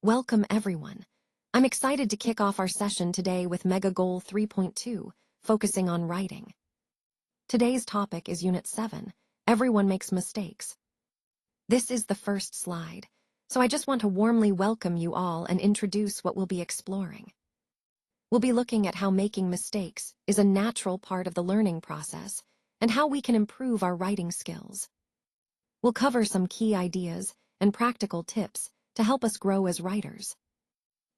Welcome, everyone. I'm excited to kick off our session today with Mega Goal 3.2, focusing on writing. Today's topic is Unit 7, Everyone Makes Mistakes. This is the first slide, so I just want to warmly welcome you all and introduce what we'll be exploring. We'll be looking at how making mistakes is a natural part of the learning process and how we can improve our writing skills. We'll cover some key ideas and practical tips to help us grow as writers.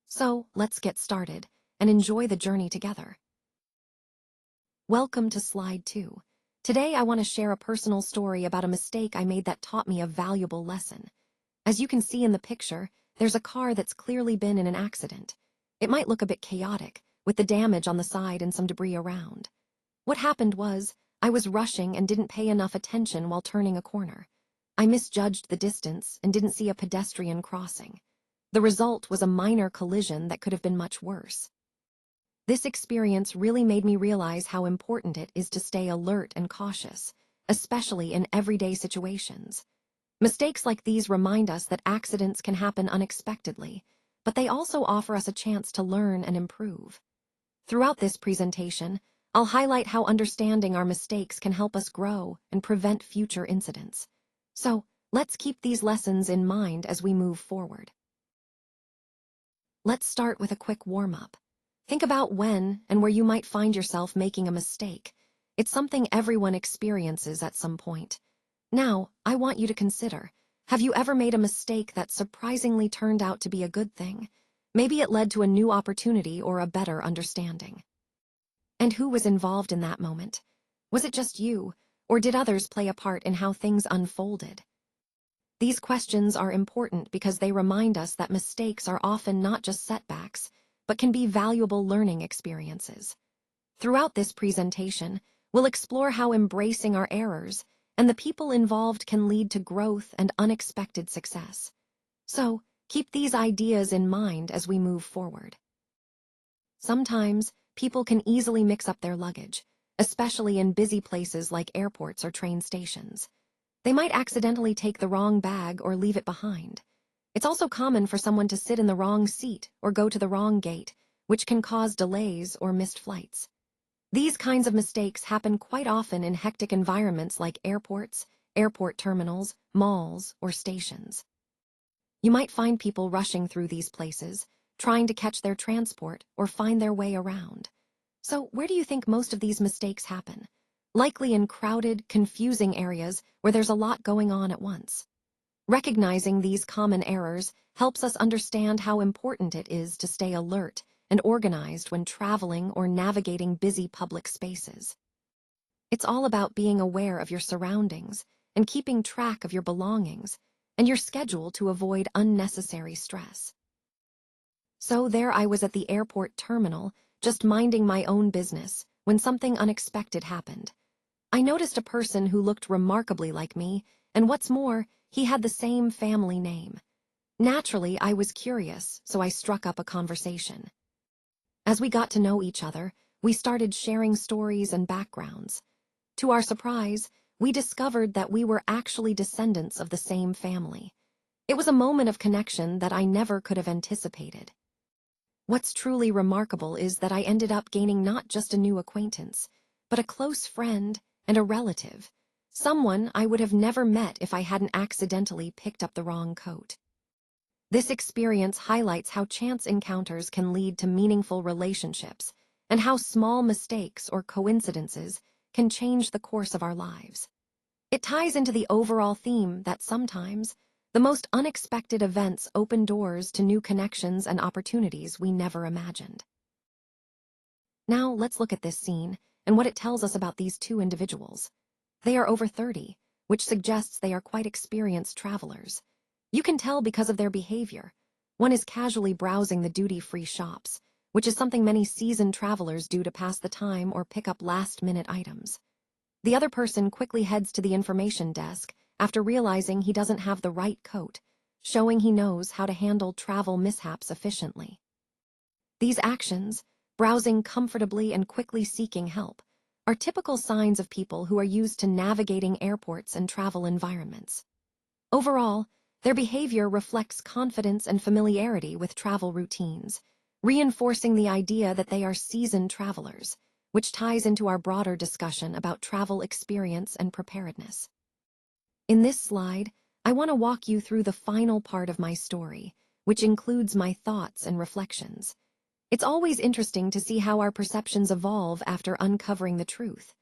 So, let's get started and enjoy the journey together. Welcome to Slide 2. Today I want to share a personal story about a mistake I made that taught me a valuable lesson. As you can see in the picture, there's a car that's clearly been in an accident. It might look a bit chaotic, with the damage on the side and some debris around. What happened was, I was rushing and didn't pay enough attention while turning a corner. I misjudged the distance and didn't see a pedestrian crossing. The result was a minor collision that could have been much worse. This experience really made me realize how important it is to stay alert and cautious, especially in everyday situations. Mistakes like these remind us that accidents can happen unexpectedly, but they also offer us a chance to learn and improve. Throughout this presentation, I'll highlight how understanding our mistakes can help us grow and prevent future incidents. So, let's keep these lessons in mind as we move forward. Let's start with a quick warm-up. Think about when and where you might find yourself making a mistake. It's something everyone experiences at some point. Now, I want you to consider, have you ever made a mistake that surprisingly turned out to be a good thing? Maybe it led to a new opportunity or a better understanding. And who was involved in that moment? Was it just you, or did others play a part in how things unfolded? These questions are important because they remind us that mistakes are often not just setbacks, but can be valuable learning experiences. Throughout this presentation, we'll explore how embracing our errors and the people involved can lead to growth and unexpected success. So, keep these ideas in mind as we move forward. Sometimes, people can easily mix up their luggage, especially in busy places like airports or train stations. They might accidentally take the wrong bag or leave it behind. It's also common for someone to sit in the wrong seat or go to the wrong gate, which can cause delays or missed flights. These kinds of mistakes happen quite often in hectic environments like airports, airport terminals, malls, or stations. You might find people rushing through these places, trying to catch their transport or find their way around. So, where do you think most of these mistakes happen? Likely in crowded, confusing areas where there's a lot going on at once. Recognizing these common errors helps us understand how important it is to stay alert and organized when traveling or navigating busy public spaces. It's all about being aware of your surroundings and keeping track of your belongings and your schedule to avoid unnecessary stress. So there I was at the airport terminal, just minding my own business, when something unexpected happened. I noticed a person who looked remarkably like me, and what's more, he had the same family name. Naturally, I was curious, so I struck up a conversation. As we got to know each other, we started sharing stories and backgrounds. To our surprise, we discovered that we were actually descendants of the same family. It was a moment of connection that I never could have anticipated. What's truly remarkable is that I ended up gaining not just a new acquaintance, but a close friend and a relative, someone I would have never met if I hadn't accidentally picked up the wrong coat. This experience highlights how chance encounters can lead to meaningful relationships and how small mistakes or coincidences can change the course of our lives. It ties into the overall theme that sometimes the most unexpected events open doors to new connections and opportunities we never imagined. Now let's look at this scene and what it tells us about these two individuals. They are over 30, which suggests they are quite experienced travelers. You can tell because of their behavior. One is casually browsing the duty-free shops, which is something many seasoned travelers do to pass the time or pick up last-minute items. The other person quickly heads to the information desk after realizing he doesn't have the right coat, showing he knows how to handle travel mishaps efficiently. These actions, browsing comfortably and quickly seeking help, are typical signs of people who are used to navigating airports and travel environments. Overall, Their behavior reflects confidence and familiarity with travel routines, reinforcing the idea that they are seasoned travelers, which ties into our broader discussion about travel experience and preparedness. In this slide, I want to walk you through the final part of my story, which includes my thoughts and reflections. It's always interesting to see how our perceptions evolve after uncovering the truth.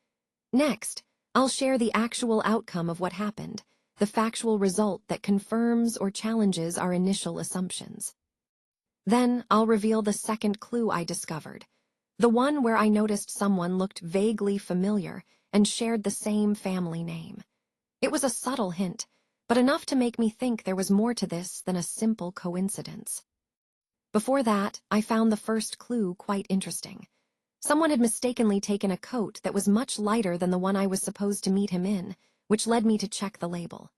Next, I'll share the actual outcome of what happened, the factual result that confirms or challenges our initial assumptions. Then I'll reveal the second clue I discovered, the one where I noticed someone looked vaguely familiar and shared the same family name. It was a subtle hint, but enough to make me think there was more to this than a simple coincidence. Before that, I found the first clue quite interesting. Someone had mistakenly taken a coat that was much lighter than the one I was supposed to meet him in, which led me to check the label.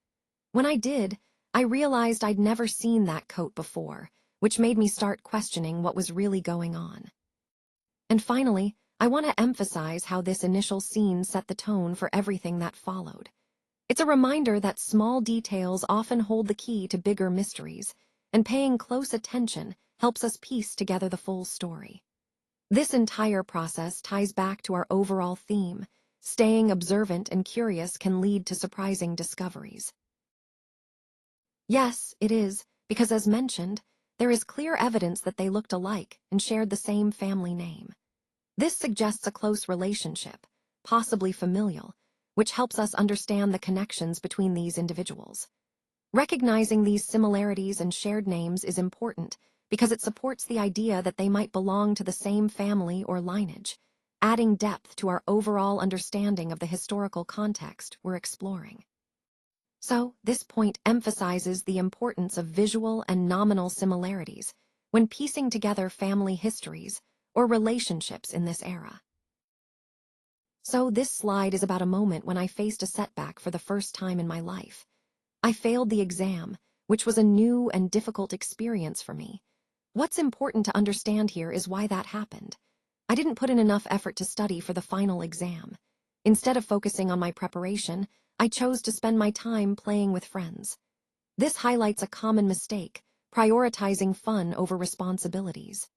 When I did, I realized I'd never seen that coat before, which made me start questioning what was really going on. And finally, I want to emphasize how this initial scene set the tone for everything that followed. It's a reminder that small details often hold the key to bigger mysteries, and paying close attention helps us piece together the full story. This entire process ties back to our overall theme. Staying observant and curious can lead to surprising discoveries. Yes, it is, because as mentioned, there is clear evidence that they looked alike and shared the same family name. This suggests a close relationship, possibly familial, which helps us understand the connections between these individuals. Recognizing these similarities and shared names is important because it supports the idea that they might belong to the same family or lineage, adding depth to our overall understanding of the historical context we're exploring. So, this point emphasizes the importance of visual and nominal similarities when piecing together family histories or relationships in this era. So, this slide is about a moment when I faced a setback for the first time in my life. I failed the exam, which was a new and difficult experience for me. What's important to understand here is why that happened. I didn't put in enough effort to study for the final exam. Instead of focusing on my preparation, I chose to spend my time playing with friends. This highlights a common mistake, prioritizing fun over responsibilities.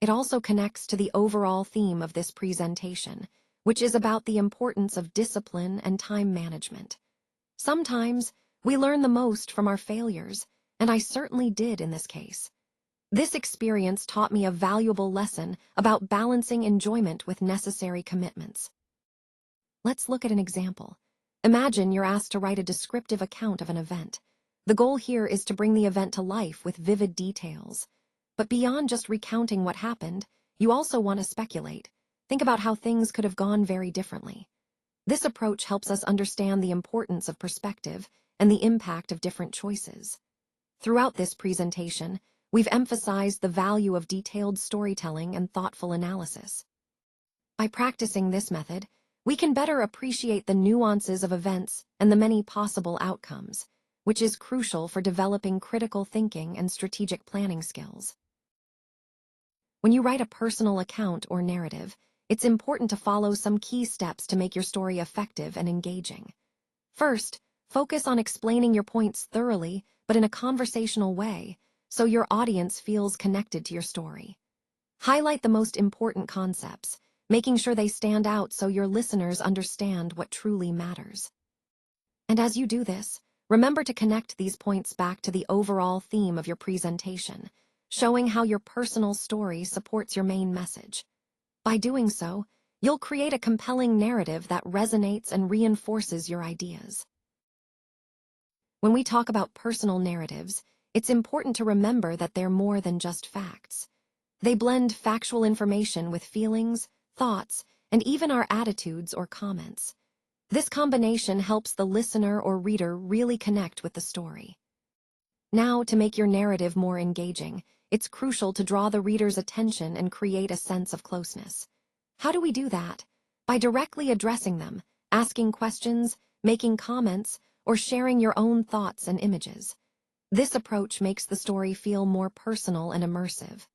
It also connects to the overall theme of this presentation, which is about the importance of discipline and time management. Sometimes, we learn the most from our failures, and I certainly did in this case. This experience taught me a valuable lesson about balancing enjoyment with necessary commitments. Let's look at an example. Imagine you're asked to write a descriptive account of an event. The goal here is to bring the event to life with vivid details. But beyond just recounting what happened, you also want to speculate. Think about how things could have gone very differently. This approach helps us understand the importance of perspective and the impact of different choices. Throughout this presentation, we've emphasized the value of detailed storytelling and thoughtful analysis. By practicing this method, we can better appreciate the nuances of events and the many possible outcomes, which is crucial for developing critical thinking and strategic planning skills. When you write a personal account or narrative, it's important to follow some key steps to make your story effective and engaging. First, focus on explaining your points thoroughly, but in a conversational way, so your audience feels connected to your story. Highlight the most important concepts, making sure they stand out so your listeners understand what truly matters. And as you do this, remember to connect these points back to the overall theme of your presentation, showing how your personal story supports your main message. By doing so, you'll create a compelling narrative that resonates and reinforces your ideas. When we talk about personal narratives, it's important to remember that they're more than just facts. They blend factual information with feelings, thoughts, and even our attitudes or comments. This combination helps the listener or reader really connect with the story. Now, to make your narrative more engaging, it's crucial to draw the reader's attention and create a sense of closeness. How do we do that? By directly addressing them, asking questions, making comments, or sharing your own thoughts and images. This approach makes the story feel more personal and immersive.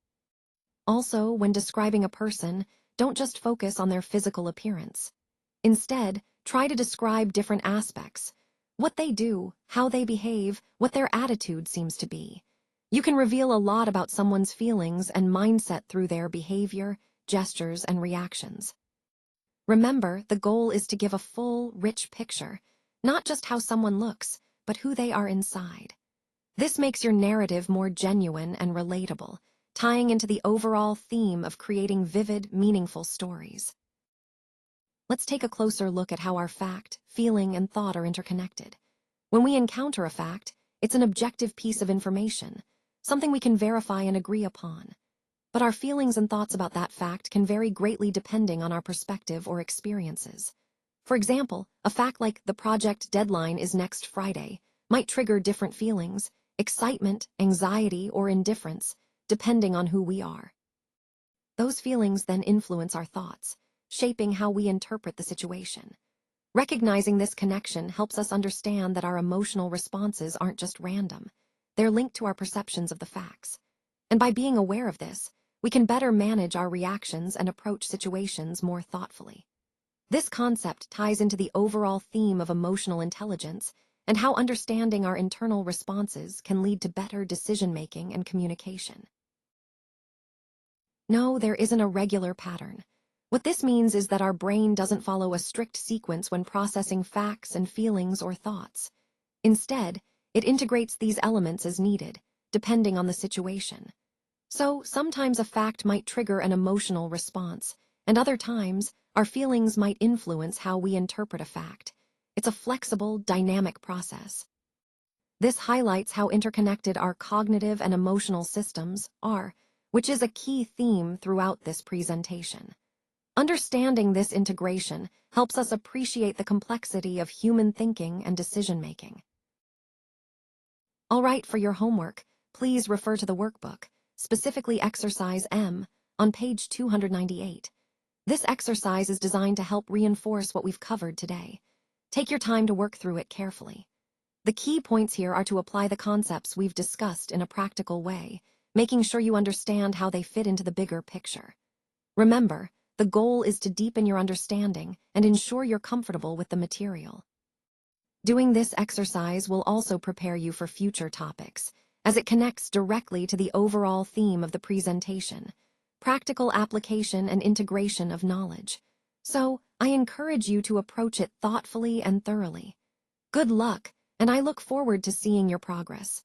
Also, when describing a person, don't just focus on their physical appearance. Instead, try to describe different aspects. What they do, how they behave, what their attitude seems to be. You can reveal a lot about someone's feelings and mindset through their behavior, gestures, and reactions. Remember, the goal is to give a full, rich picture, not just how someone looks, but who they are inside. This makes your narrative more genuine and relatable, tying into the overall theme of creating vivid, meaningful stories. Let's take a closer look at how our fact, feeling, and thought are interconnected. When we encounter a fact, it's an objective piece of information, something we can verify and agree upon. But our feelings and thoughts about that fact can vary greatly depending on our perspective or experiences. For example, a fact like the project deadline is next Friday might trigger different feelings, excitement, anxiety, or indifference, depending on who we are. Those feelings then influence our thoughts, shaping how we interpret the situation. Recognizing this connection helps us understand that our emotional responses aren't just random. They're linked to our perceptions of the facts. And by being aware of this, we can better manage our reactions and approach situations more thoughtfully. This concept ties into the overall theme of emotional intelligence and how understanding our internal responses can lead to better decision-making and communication. No, there isn't a regular pattern. What this means is that our brain doesn't follow a strict sequence when processing facts and feelings or thoughts. Instead, it integrates these elements as needed, depending on the situation. So, sometimes a fact might trigger an emotional response, and other times, our feelings might influence how we interpret a fact. It's a flexible, dynamic process. This highlights how interconnected our cognitive and emotional systems are, which is a key theme throughout this presentation. Understanding this integration helps us appreciate the complexity of human thinking and decision-making. All right, for your homework, please refer to the workbook, specifically Exercise M, on page 298. This exercise is designed to help reinforce what we've covered today. Take your time to work through it carefully. The key points here are to apply the concepts we've discussed in a practical way, making sure you understand how they fit into the bigger picture. Remember, the goal is to deepen your understanding and ensure you're comfortable with the material. Doing this exercise will also prepare you for future topics, as it connects directly to the overall theme of the presentation, practical application and integration of knowledge. So, I encourage you to approach it thoughtfully and thoroughly. Good luck, and I look forward to seeing your progress.